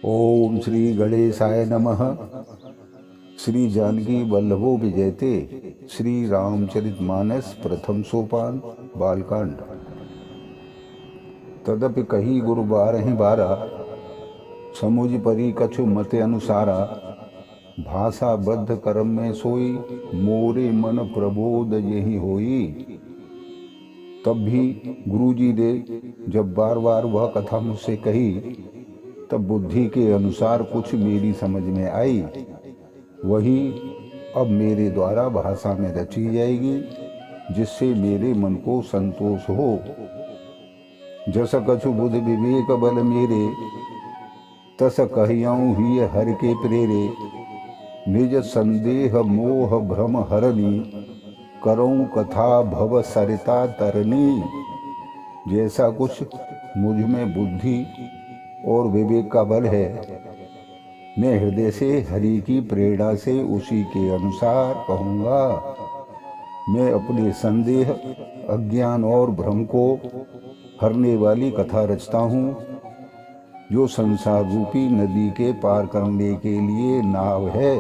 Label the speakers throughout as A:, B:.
A: ओम श्री गणेशाय नमः। श्री जानकी वल्लभो विजयते। श्री रामचरितमानस प्रथम सोपान बालकांड। तदपि कही गुरु बारहि बारा, समुझ परी कछु मते अनुसारा। भाषा बद्ध कर्म में सोई, मोरे मन प्रबोध यही होई। तब भी गुरुजी ने जब बार बार वह कथा मुझसे कही, तब बुद्धि के अनुसार कुछ मेरी समझ में आई। वही अब मेरे द्वारा भाषा में रची जाएगी, जिससे मेरे मन को संतोष हो। जस कछु बुध विवेक बल मेरे, तस कहियाऊँ ही हर के प्रेरे। निज संदेह मोह भ्रम हरनी, करऊँ कथा भव सरिता तरनी। जैसा कुछ मुझ में बुद्धि और विवेक का बल है, मैं हृदय से हरि की प्रेरणा से उसी के अनुसार कहूँगा। मैं अपने संदेह, अज्ञान और भ्रम को हरने वाली कथा रचता हूँ, जो संसार रूपी नदी के पार करने के लिए नाव है।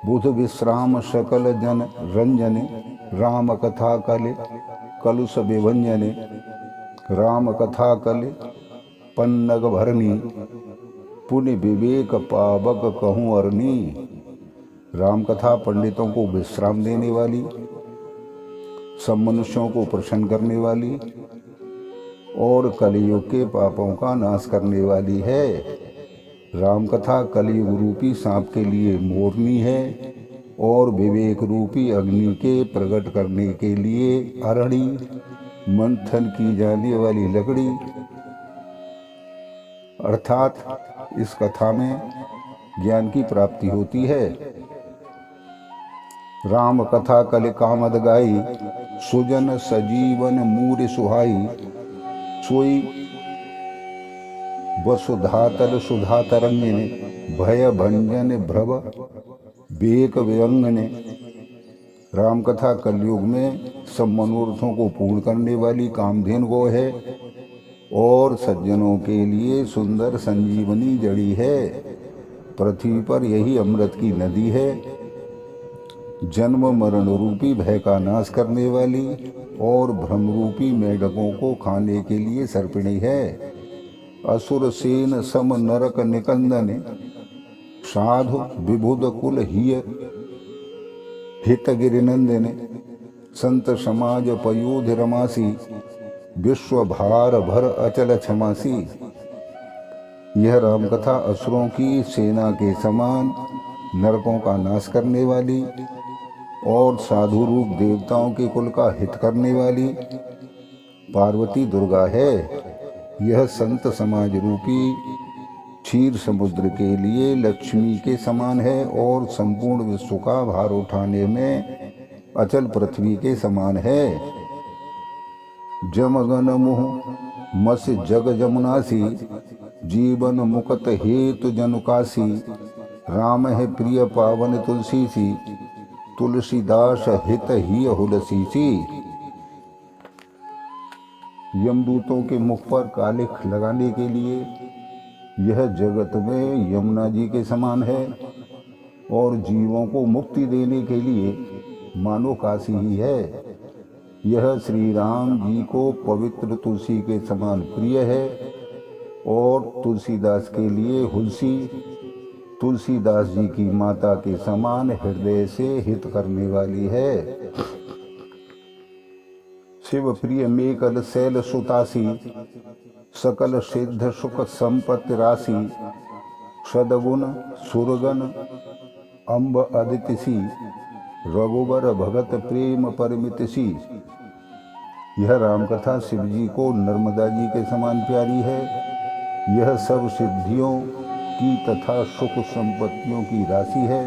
A: बुध विश्राम सकल जन रंजन, राम कथा कल कलुष विभंजन। राम कथा कल पन्नग भरनी, पुण्य विवेक पावक कहूँ अरनी। राम कथा पंडितों को विश्राम देने वाली, सब मनुष्यों को प्रसन्न करने वाली और कलयुग के पापों का नाश करने वाली है। राम कथा कलयुग रूपी सांप के लिए मोरनी है और विवेक रूपी अग्नि के प्रकट करने के लिए अरणी, मंथन की जाने वाली लकड़ी। अर्थात इस कथा में ज्ञान की प्राप्ति होती है। राम कथा कल कामद गाई, सुजन सजीवन मूर सुहाई। सोई वसुधातल सुधा तरंगिन, भय भंजन भ्रव बेक व्यंगन। राम कथा कलयुग में सब मनोरथों को पूर्ण करने वाली कामधेनु गौ है और सज्जनों के लिए सुंदर संजीवनी जड़ी है। पृथ्वी पर यही अमृत की नदी है, जन्म मरण रूपी भय का नाश करने वाली और भ्रम रूपी मेढकों को खाने के लिए सर्पिणी है। असुर सेन सम नरक निकंदन, साधु विबुध कुल हिय हित गिरिनंदन। संत समाज पयोध रमासी, विश्व भार भर अचल क्षमासी। यह राम कथा असुरों की सेना के समान नरकों का नाश करने वाली और साधु रूप देवताओं के कुल का हित करने वाली पार्वती दुर्गा है। यह संत समाज रूपी क्षीर समुद्र के लिए लक्ष्मी के समान है और संपूर्ण विश्व का भार उठाने में अचल पृथ्वी के समान है। जमगन मुह मस जग जमुनासी, जीवन मुकत हेतु जनुकासी। राम है प्रिय पावन तुलसी सी, तुलसीदास हित ही हुलसी। यमदूतों के मुख पर कालिख लगाने के लिए यह जगत में यमुना जी के समान है और जीवों को मुक्ति देने के लिए मानो काशी ही है। यह श्री राम जी को पवित्र तुलसी के समान प्रिय है और तुलसीदास के लिए हुलसी तुलसीदास जी की माता के समान हृदय से हित करने वाली है। शिव प्रिय मेकल शैल सुतासी, सकल सिद्ध सुख संपत्ति राशि। सदगुण सुरगन अम्ब अदितिसी, रघुबर भगत प्रेम परमितसी। यह राम कथा शिव जी को नर्मदा जी के समान प्यारी है। यह सब सिद्धियों की तथा सुख संपत्तियों की राशि है।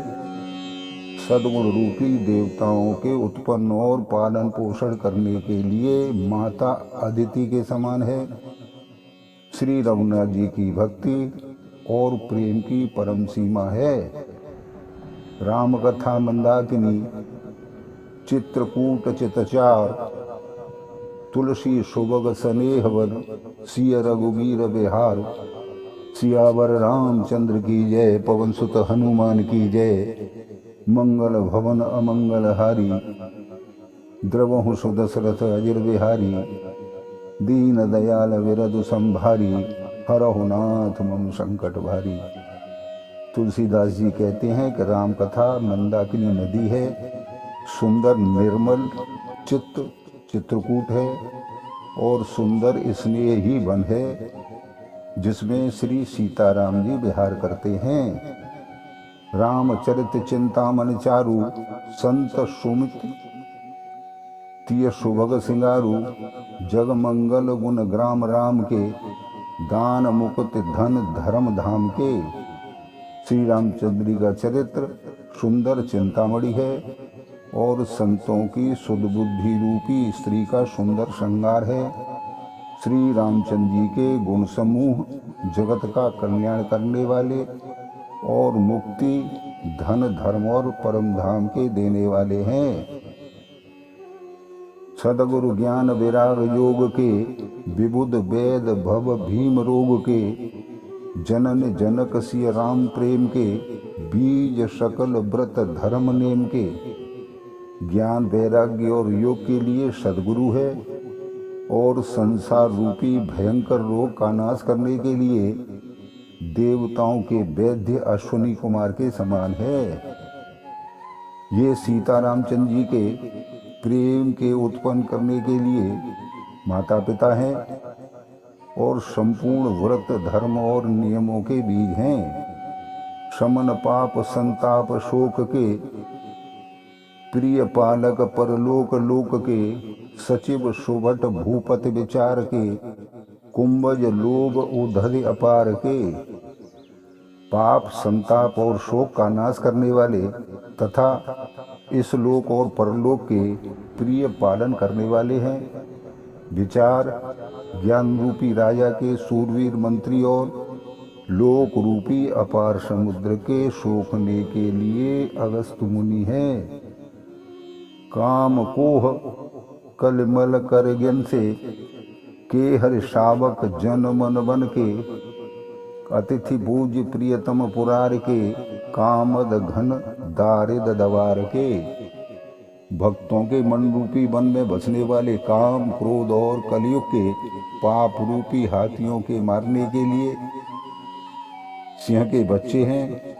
A: सद्गुण रूपी देवताओं के उत्पन्न और पालन पोषण करने के लिए माता अदिति के समान है। श्री रघुनाथ जी की भक्ति और प्रेम की परम सीमा है। राम कथा मंदाकिनी, चित्रकूट चितचार। तुलसी सुबग स्नेहवन, सिय रघुवीर विहार। सियावर रामचंद्र की जय, पवन सुत हनुमान की जय। मंगल भवन अमंगल हारी, द्रवहु सुदशरथ अजिर बिहारी। दीन दयाल विरधु संभारी, हरहु नाथ मम संकट भारी। तुलसीदास जी कहते हैं कि राम कथा मंदाकिनी नदी है, सुंदर निर्मल चित्रकूट है और सुंदर स्नेह ही वन है, जिसमें श्री सीताराम जी विहार करते हैं। रामचरित चिंतामन चारु, संत सुमित तिय सुभग सिंगारू। जग मंगल गुण ग्राम राम के, दान मुकुट धन धर्म धाम के। श्री रामचंद्र जी का चरित्र सुंदर चिंतामणि है और संतों की सुदबुद्धि रूपी स्त्री का सुंदर श्रृंगार है। श्री रामचंद्र जी के गुण समूह जगत का कल्याण करने वाले और मुक्ति धन धर्म और परम धाम के देने वाले हैं। सदगुरु ज्ञान विराग योग के, विबुध वेद भव भीम रोग के। जनन जनक सिय राम प्रेम के, बीज सकल व्रत धर्म नेम के। ज्ञान वैराग्य और योग के लिए सदगुरु है और संसार रूपी भयंकर रोग का नाश करने के लिए देवताओं के वैद्य अश्विनी कुमार के समान है। ये सीता रामचंद्र जी के प्रेम के उत्पन्न करने के लिए माता पिता हैं और संपूर्ण व्रत धर्म और नियमों के बीज हैं। शमन पाप संताप शोक के, प्रिय पालक परलोक लोक के। सचिव सुभट भूपति विचार के, कुंभज लोभ उधर अपार के। पाप संताप और शोक का नाश करने वाले तथा इस लोक और परलोक के प्रिय पालन करने वाले हैं। विचार ज्ञान रूपी राजा के सूरवीर मंत्री और लोक रूपी अपार समुद्र के सोखने के लिए अगस्त मुनि है। काम कोह कलमल कर ज्ञान से, के हर शावक जन मन बन के। अतिथि भूज प्रियतम पुरार के, कामद घन दारिद दवार के। भक्तों के मन रूपी वन में बसने वाले काम क्रोध और कलयुग के पाप रूपी हाथियों के मारने के लिए सिंह के बच्चे हैं।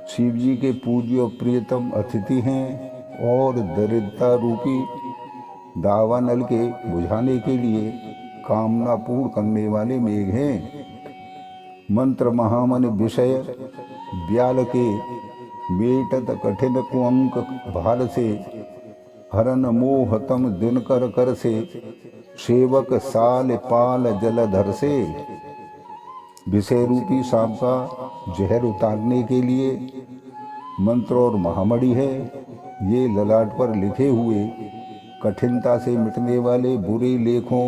A: शिव जी के पूज्य प्रियतम अतिथि हैं और दरिद्रता रूपी दावानल के बुझाने के लिए कामना पूर्ण करने वाले मेघ हैं। मंत्र महामन विषय ब्याल के, मेटत कठिन कुअंक भाल से। हरन मोहतम दिन कर कर से, सेवक साल पाल जलधर से। विषय रूपी सांप का जहर उतारने के लिए मंत्र और महामणि है। ये ललाट पर लिखे हुए कठिनता से मिटने वाले बुरे लेखों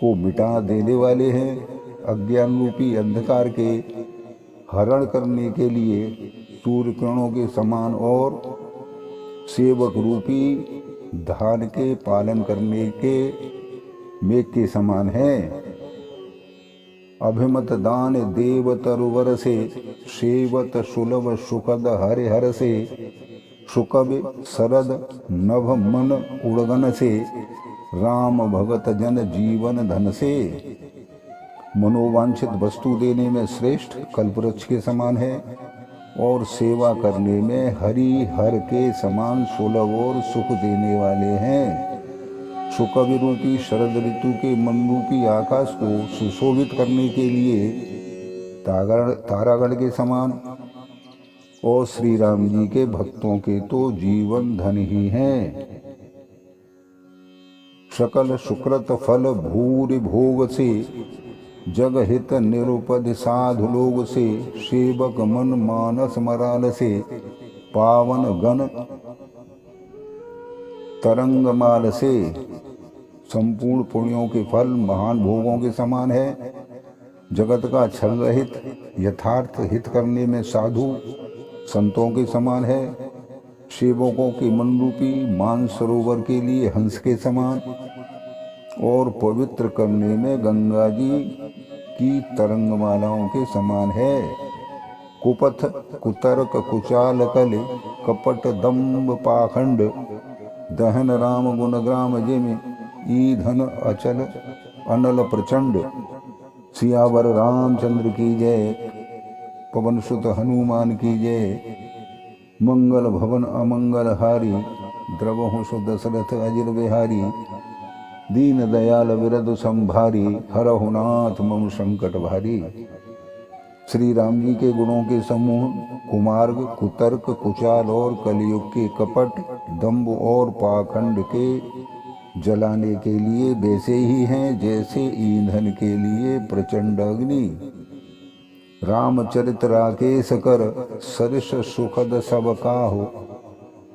A: को मिटा देने वाले हैं। अज्ञान रूपी अंधकार के हरण करने के लिए सूर्य किरणों के समान और सेवक रूपी धान के पालन करने के मेघ के समान है। अभिमत दान देव तरुवर से, सेवत सुलभ सुखद हरे हर से। सुकब सरद नभ मन उड़गन से, राम भगत जन जीवन धन से। मनोवांछित वस्तु देने में श्रेष्ठ कल्पवृक्ष के समान है और सेवा करने में हरि हर के समान सुलभ और सुख देने वाले हैं। सुकवि रूपी शरद ऋतु के मन रूपी आकाश को सुशोभित करने के लिए तारागण के समान और श्री राम जी के भक्तों के तो जीवन धन ही हैं। सकल सुकृत फल भूरि भोग से, जग हित निरुपद साधु लोग से। सेवक मन मानस मराल से, पावन गण तरंग माल से। संपूर्ण पुण्यों के फल महान भोगों के समान है। जगत का छल रहित यथार्थ हित करने में साधु संतों के समान है। सेवकों के मन रूपी मान सरोवर के लिए हंस के समान और पवित्र करने में गंगा जी की तरंगमालाओं के समान है। कुपथ कुतर्क कुचाल कल कपट दम्ब पाखंड दहन राम गुण ग्राम जिम ईधन अचल अनल प्रचंड। सियावर रामचंद्र की जय, पवन सुत हनुमान की जय। मंगल भवन अमंगल हारी, द्रवहु सु दशरथ अजिर बिहारी। दीन दयाल विरद संभारी, हरहु नाथ मम संकट भारी। श्री राम जी के गुणों के समूह कुमार्ग कुतर्क कुचाल और कलयुग के कपट दंभ और पाखंड के जलाने के लिए वैसे ही हैं जैसे ईंधन के लिए प्रचंड अग्नि। रामचरित राकेश कर सरिस सुखद सब काहु,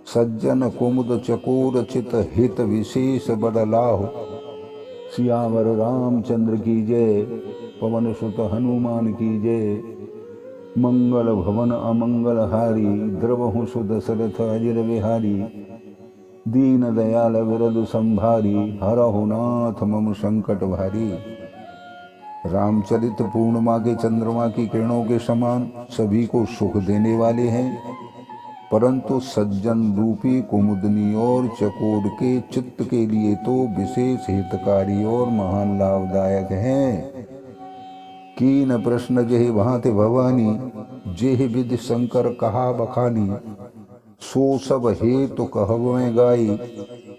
A: सज्जन कुमुद चकोर चित हित विशेष बदलाहु। सियावर रामचंद्र की जय, पवन सुत हनुमान की जय। मंगल भवन अमंगल हारी, द्रवहु सु दशरथ अजिर बिहारी। दीन दयाल विरद संभारी, हरहु नाथ मम संकट भारी। रामचरित पूर्णिमा के चंद्रमा की किरणों के समान सभी को सुख देने वाले हैं, परंतु सज्जन रूपी कुमुदनी और चकोर के चित्त के लिए तो विशेष हितकारी और महान लाभदायक हैं। कीन प्रश्न जेहि भांति भवानी, जेहि विधि शंकर कहा बखानी। सो सब हेतु कहवें गाई,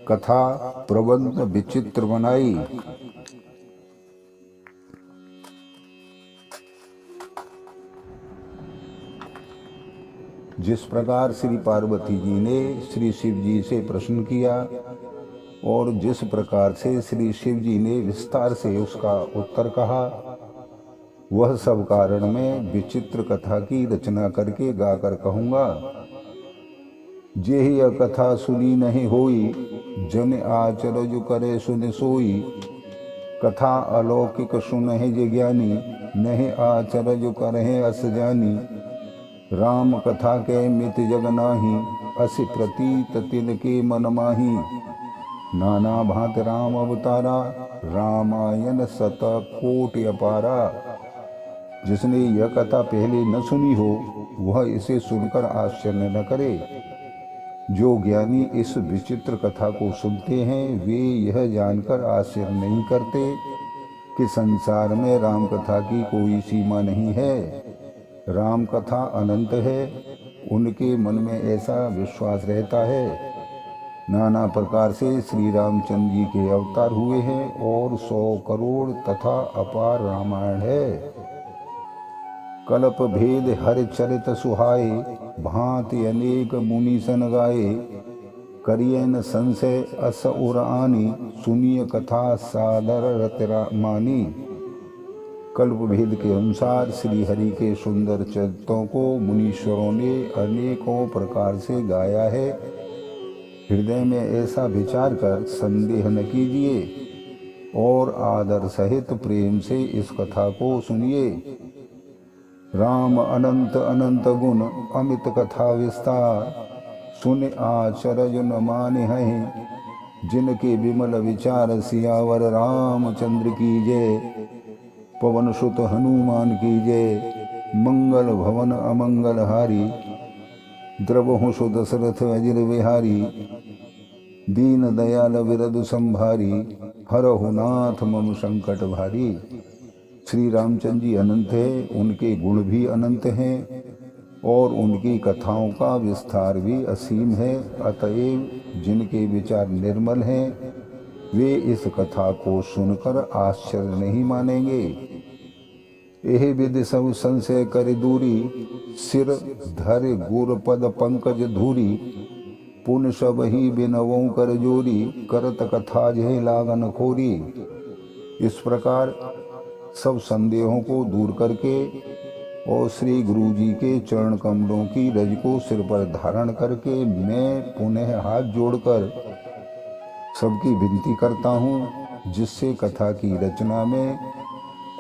A: कथा प्रबंध विचित्र बनाई। जिस प्रकार श्री पार्वती जी ने श्री शिव जी से प्रश्न किया और जिस प्रकार से श्री शिव जी ने विस्तार से उसका उत्तर कहा, वह सब कारण मैं विचित्र कथा की रचना करके गाकर कहूँगा। जेहि कथा सुनी नहीं होई, जन आचरज करे सुन सोई। कथा अलौकिक सुनहि जे ज्ञानी, नहीं आचरज करहे अस जानी। राम कथा के मित जग नाही, असि प्रतीत तिन के मन माही। नाना भांत राम अवतारा, रामायण सत कोटि अपारा। जिसने यह कथा पहले न सुनी हो, वह इसे सुनकर आश्चर्य न करे। जो ज्ञानी इस विचित्र कथा को सुनते हैं, वे यह जानकर आश्चर्य नहीं करते कि संसार में राम कथा की कोई सीमा नहीं है। राम कथा अनंत है, उनके मन में ऐसा विश्वास रहता है। नाना प्रकार से श्री रामचंद्र जी के अवतार हुए हैं और 100 करोड़ तथा अपार रामायण है। कल्प भेद हर चरित सुहाए, भांति अनेक मुनि सन गाए। करिए न संशय अस उर आनी, सुनिय कथा सादर रतिरा मानी। कल्प भेद के अनुसार श्री हरि के सुंदर चरित्रों को मुनीश्वरों ने अनेकों प्रकार से गाया है। हृदय में ऐसा विचार कर संदेह न कीजिए और आदर सहित प्रेम से इस कथा को सुनिए। राम अनंत अनंत गुण अमित कथा विस्तार, सुन आचरज न माने हैं। जिनके विमल विचार सियावर रामचंद्र की जय, पवन सुत हनुमान की जय। मंगल भवन अमंगल हारी, द्रवहु सु दशरथ अजिर बिहारी। दीन दयाल विरद संभारी, हरहु नाथ मम संकट भारी। श्री रामचंद्र जी अनंत है, उनके गुण भी अनंत हैं और उनकी कथाओं का विस्तार भी असीम है। अतएव जिनके विचार निर्मल हैं, वे इस कथा को सुनकर आश्चर्य नहीं मानेंगे। यह विधि सब संशय कर दूरी, सिर धर गुर पद पंकज धूरी। पुन सब ही बिनवों कर जोरी, करत कथा जह लागन खोरी। इस प्रकार सब संदेहों को दूर करके और श्री गुरु जी के चरण कमलों की रज को सिर पर धारण करके मैं पुनः हाथ जोड़कर सबकी विनती करता हूँ, जिससे कथा की रचना में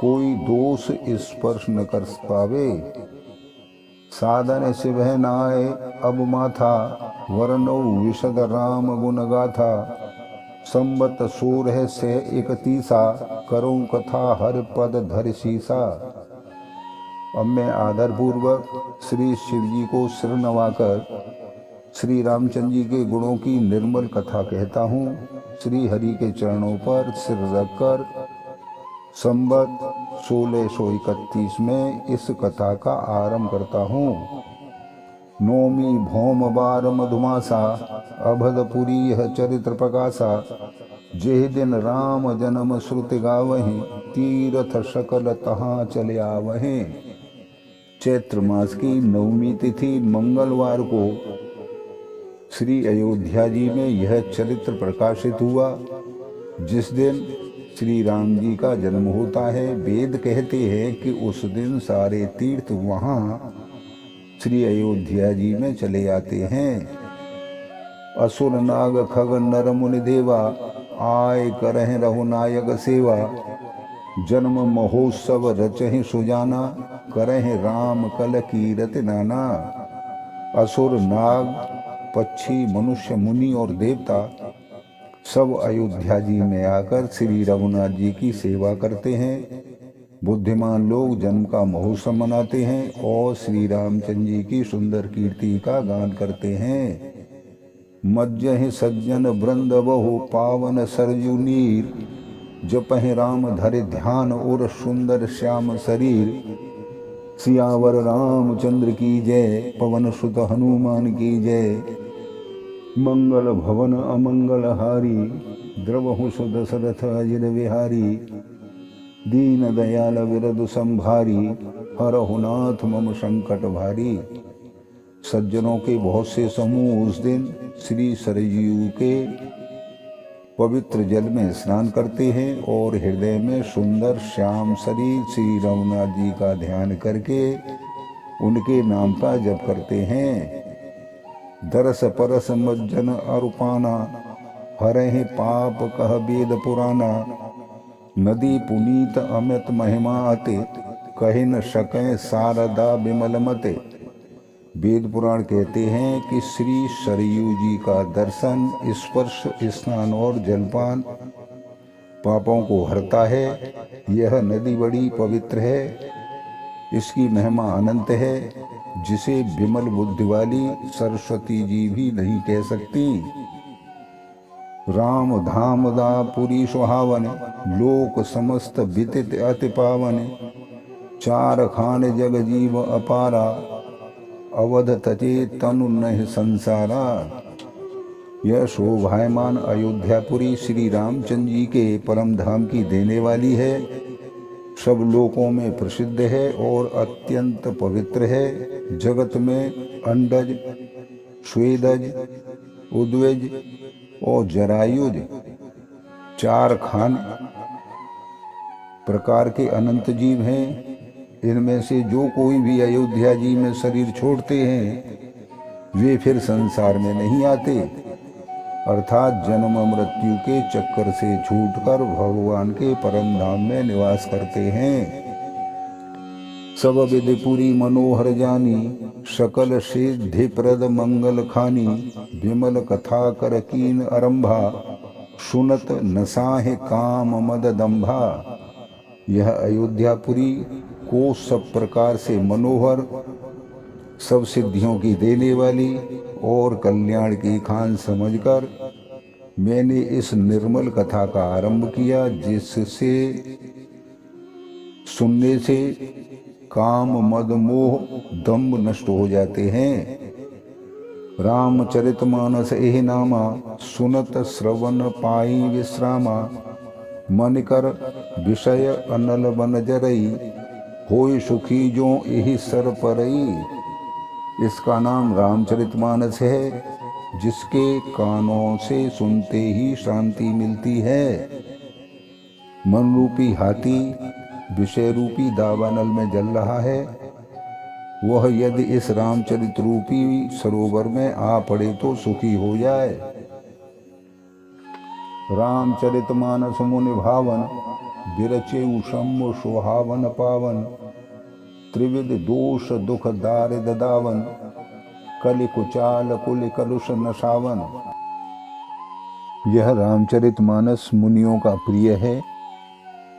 A: कोई दोष स्पर्श न कर पावे। साधन शिवह नाय अब माथा, वरनौ विशद राम गुण गाथा। संबत 1631 करूं कथा हर पद धर शीसा। अब मैं आदरपूर्वक श्री शिव जी को सिर नवाकर श्री रामचंद्र जी के गुणों की निर्मल कथा कहता हूँ। श्री हरि के चरणों पर सिर रखकर संबत 1631 में इस कथा का आरंभ करता हूँ। नौमी भौम बार मधुमासा अभदपुरी यह चरित्र प्रकाशा। जेह दिन राम जन्म श्रुति गावहीं तीरथ सकल तहाँ चले आवहीं। चैत्र मास की नवमी तिथि मंगलवार को श्री अयोध्या जी में यह चरित्र प्रकाशित हुआ। जिस दिन श्री राम जी का जन्म होता है, वेद कहते हैं कि उस दिन सारे तीर्थ वहाँ श्री अयोध्या जी में चले आते हैं। असुर नाग खग नर मुनि देवा आय करह रघुनायक सेवा। जन्म महोत्सव रचहि सुजाना करह राम कल कीरत नाना। असुर नाग पक्षी मनुष्य मुनि और देवता सब अयोध्या जी में आकर श्री रघुनाथ जी की सेवा करते हैं। बुद्धिमान लोग जन्म का महोत्सव मनाते हैं और श्री रामचंद्र जी की सुंदर कीर्ति का गान करते हैं। मज्जहि सज्जन वृंद बहु पावन सरजू नीर। जपहि राम धरे ध्यान और सुंदर श्याम शरीर। सियावर रामचंद्र की जय पवन सुत हनुमान की जय। मंगल भवन अमंगल हारी द्रवहु सुदशरथ अजिर विहारी। दीन दयाल विरद संभारी हरहु नाथ मम संकट भारी। सज्जनों के बहुत से समूह उस दिन श्री सरयू के पवित्र जल में स्नान करते हैं और हृदय में सुंदर श्याम शरीर श्री रघुनाथ जी का ध्यान करके उनके नाम का जप करते हैं। दरस परस मज्जन अरुपाना हरहि पाप कह वेद पुराना। नदी पुनीत अमित महिमा अति कहि न सकै शारदा विमल मते। वेद पुराण कहते हैं कि श्री सरयू जी का दर्शन, स्पर्श, स्नान और जलपान पापों को हरता है। यह नदी बड़ी पवित्र है, इसकी महिमा अनंत है, जिसे विमल बुद्धि वाली सरस्वती जी भी नहीं कह सकती। राम धाम दापुरी सुहावन लोक समस्त विदित अति पावन। चार खान जग जीव अपारा अवध तजे तनु नहीं संसारा। यह शोभायमान अयोध्यापुरी श्री रामचंद्र जी के परम धाम की देने वाली है। सब लोकों में प्रसिद्ध है और अत्यंत पवित्र है। जगत में अंडज, स्वेदज, उद्वेज और जरायुज चार खान प्रकार के अनंत जीव हैं। इनमें से जो कोई भी अयोध्या जी में शरीर छोड़ते हैं वे फिर संसार में नहीं आते, अर्थात जन्म मृत्यु के चक्कर से छूटकर भगवान के परम धाम में निवास करते हैं। सब विधिपुरी मनोहर जानी सकल सिद्धि प्रद मंगल खानी। विमल कथा कर कीन आरंभा सुनत नसाहे काम मद दंभा। यह अयोध्यापुरी को सब प्रकार से मनोहर, सब सिद्धियों की देने वाली और कल्याण की खान समझकर मैंने इस निर्मल कथा का आरंभ किया, जिससे सुनने से काम मद मोह दम्भ नष्ट हो जाते हैं। रामचरितमानस एहि नामा सुनत श्रवण पाई विश्रामा। मन कर विषय अनल बन जरई होय सुखी जो यही सर परई। इसका नाम रामचरितमानस है, जिसके कानों से सुनते ही शांति मिलती है। मन रूपी हाथी विषय रूपी दावानल में जल रहा है, वह यदि इस रामचरित रूपी सरोवर में आ पड़े तो सुखी हो जाए। रामचरितमानस मुनि भावन बिरचे शम्भु सुहावन पावन। त्रिविध दोष दुख दारिद दावन कलि कुचाल कुल कलुष नशावन। यह रामचरितमानस मुनियों का प्रिय है।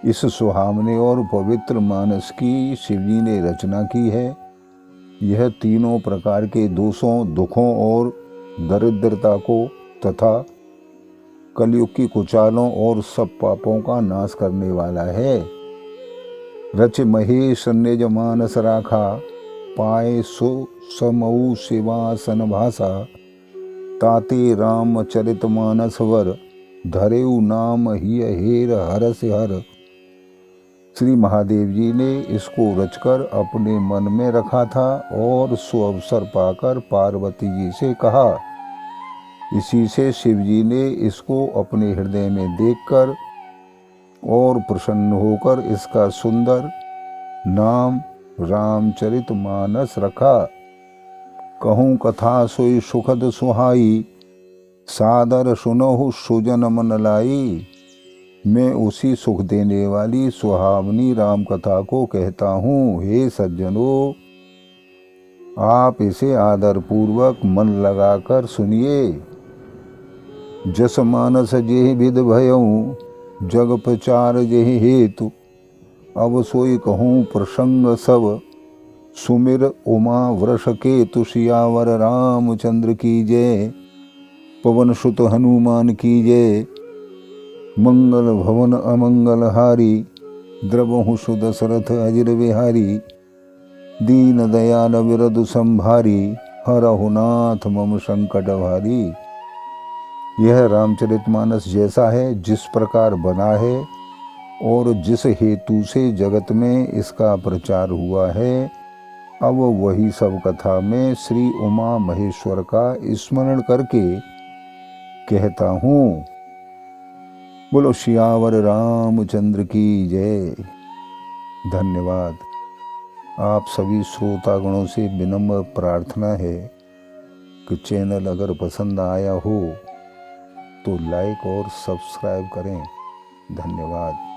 A: इस सुहावने और पवित्र मानस की शिवजी ने रचना की है। यह तीनों प्रकार के दोषों, दुखों और दरिद्रता को तथा कलयुग की कुचालों और सब पापों का नाश करने वाला है। रच महेश निज मानस राखा, पाए सो समऊ शिवासन भाषा। ताते रामचरित मानस वर, धरेउ नाम ही हेर हरस हर। श्री महादेव जी ने इसको रचकर अपने मन में रखा था और सुअवसर पाकर पार्वती जी से कहा। इसी से शिव जी ने इसको अपने हृदय में देखकर और प्रसन्न होकर इसका सुंदर नाम रामचरितमानस रखा। कहूँ कथा सोई सुखद सुहाई, सादर सुनहु सुजन मन लाई। मैं उसी सुख देने वाली सुहावनी राम कथा को कहता हूँ। हे सज्जनों, आप इसे आदर पूर्वक मन लगाकर सुनिए। जस मानस जेहि विध भयऊँ, जग प्रचार जेहि हेतु। अब सोई कहूँ प्रसंग सब, सुमिर उमा वृष केतु। सियावर रामचंद्र की जय, पवन सुत हनुमान की जय। मंगल भवन अमंगल हारी, द्रवहु सुदशरथ अजिर बिहारी। दीन दयाल विरधु संभारी, हरहु नाथ मम संकट भारी। यह रामचरितमानस जैसा है, जिस प्रकार बना है और जिस हेतु से जगत में इसका प्रचार हुआ है, अब वही सब कथा में श्री उमा महेश्वर का स्मरण करके कहता हूँ। बोलो सियावर रामचंद्र की जय। धन्यवाद। आप सभी श्रोतागणों से विनम्र प्रार्थना है कि चैनल अगर पसंद आया हो तो लाइक और सब्सक्राइब करें। धन्यवाद।